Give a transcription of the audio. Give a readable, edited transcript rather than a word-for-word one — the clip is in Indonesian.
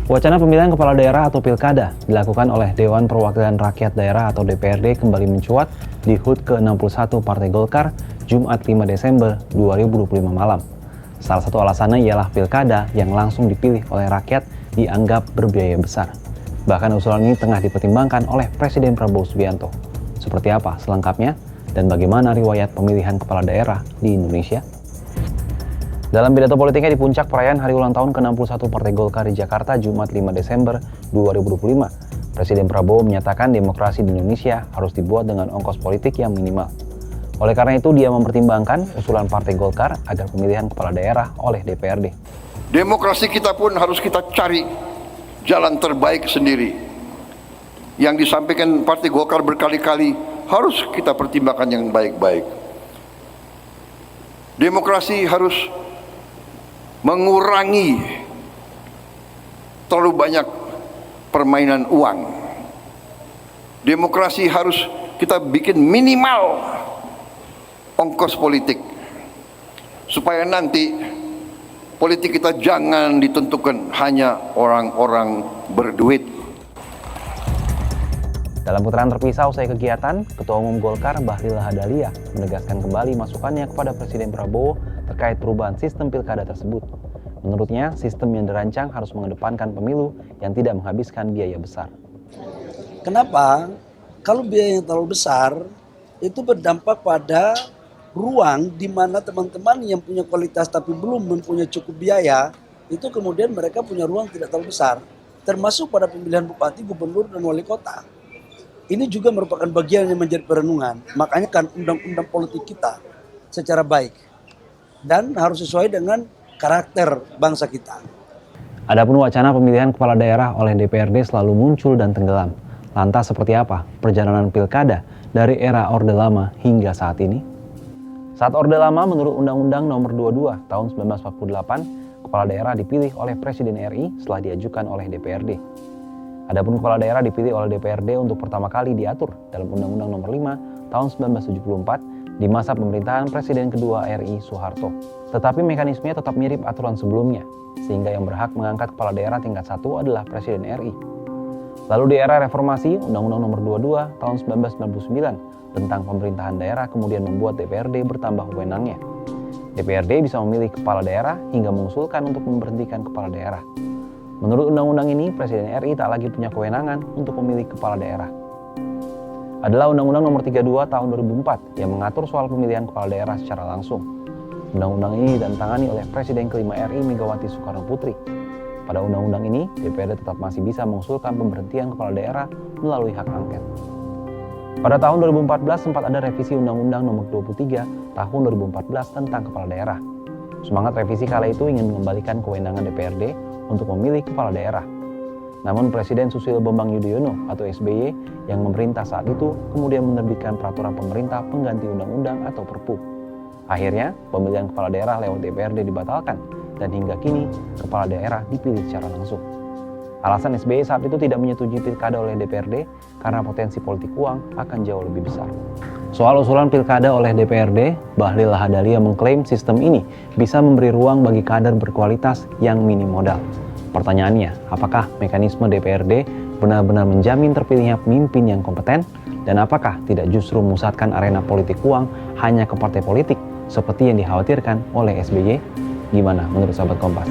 Wacana pemilihan kepala daerah atau pilkada dilakukan oleh Dewan Perwakilan Rakyat Daerah atau DPRD kembali mencuat di HUT ke-61 Partai Golkar Jumat 5 Desember 2025 malam. Salah satu alasannya ialah pilkada yang langsung dipilih oleh rakyat dianggap berbiaya besar. Bahkan usulan ini tengah dipertimbangkan oleh Presiden Prabowo Subianto. Seperti apa selengkapnya dan bagaimana riwayat pemilihan kepala daerah di Indonesia? Dalam pidato politiknya di puncak perayaan hari ulang tahun ke-61 Partai Golkar di Jakarta Jumat 5 Desember 2025, Presiden Prabowo menyatakan demokrasi di Indonesia harus dibuat dengan ongkos politik yang minimal. Oleh karena itu, dia mempertimbangkan usulan Partai Golkar agar pemilihan kepala daerah oleh DPRD. Demokrasi kita pun harus kita cari jalan terbaik sendiri. Yang disampaikan Partai Golkar berkali-kali harus kita pertimbangkan yang baik-baik. Demokrasi harus mengurangi terlalu banyak permainan uang. Demokrasi harus kita bikin minimal ongkos politik supaya nanti politik kita jangan ditentukan hanya orang-orang berduit. Dalam putaran terpisah usai kegiatan, Ketua Umum Golkar Bahlil Lahadalia menegaskan kembali masukannya kepada Presiden Prabowo terkait perubahan sistem pilkada tersebut. Menurutnya, sistem yang dirancang harus mengedepankan pemilu yang tidak menghabiskan biaya besar. Kenapa? Kalau biaya yang terlalu besar, itu berdampak pada ruang di mana teman-teman yang punya kualitas tapi belum mempunyai cukup biaya, itu kemudian mereka punya ruang tidak terlalu besar. Termasuk pada pemilihan bupati, gubernur, dan wali kota. Ini juga merupakan bagian yang menjadi perenungan. Makanya kan undang-undang politik kita secara baik. Dan harus sesuai dengan karakter bangsa kita. Adapun wacana pemilihan kepala daerah oleh DPRD selalu muncul dan tenggelam. Lantas seperti apa perjalanan pilkada dari era Orde Lama hingga saat ini? Saat Orde Lama menurut Undang-Undang Nomor 22 Tahun 1948, kepala daerah dipilih oleh Presiden RI setelah diajukan oleh DPRD. Adapun kepala daerah dipilih oleh DPRD untuk pertama kali diatur dalam Undang-Undang Nomor 5 Tahun 1974 di masa pemerintahan Presiden kedua RI Soeharto. Tetapi mekanismenya tetap mirip aturan sebelumnya, sehingga yang berhak mengangkat kepala daerah tingkat 1 adalah Presiden RI. Lalu di era reformasi, Undang-Undang Nomor 22 Tahun 1999 tentang pemerintahan daerah kemudian membuat DPRD bertambah wewenangnya. DPRD bisa memilih kepala daerah hingga mengusulkan untuk memberhentikan kepala daerah. Menurut undang-undang ini, Presiden RI tak lagi punya kewenangan untuk memilih kepala daerah. Adalah Undang-Undang Nomor 32 Tahun 2004 yang mengatur soal pemilihan kepala daerah secara langsung. Undang-undang ini ditantangani oleh Presiden kelima RI Megawati Soekarno Putri. Pada undang-undang ini, DPRD tetap masih bisa mengusulkan pemberhentian kepala daerah melalui hak angket. Pada tahun 2014 sempat ada revisi Undang-Undang Nomor 23 Tahun 2014 tentang kepala daerah. Semangat revisi kala itu ingin mengembalikan kewenangan DPRD untuk memilih kepala daerah. Namun Presiden Susilo Bambang Yudhoyono atau SBY yang memerintah saat itu kemudian menerbitkan peraturan pemerintah pengganti undang-undang atau Perpu. Akhirnya, pemilihan kepala daerah lewat DPRD dibatalkan dan hingga kini kepala daerah dipilih secara langsung. Alasan SBY saat itu tidak menyetujui pilkada oleh DPRD karena potensi politik uang akan jauh lebih besar. Soal usulan pilkada oleh DPRD, Bahlil Lahadalia mengklaim sistem ini bisa memberi ruang bagi kader berkualitas yang minim modal. Pertanyaannya, apakah mekanisme DPRD benar-benar menjamin terpilihnya pemimpin yang kompeten? Dan apakah tidak justru memusatkan arena politik uang hanya ke partai politik seperti yang dikhawatirkan oleh SBY? Gimana menurut sahabat Kompas?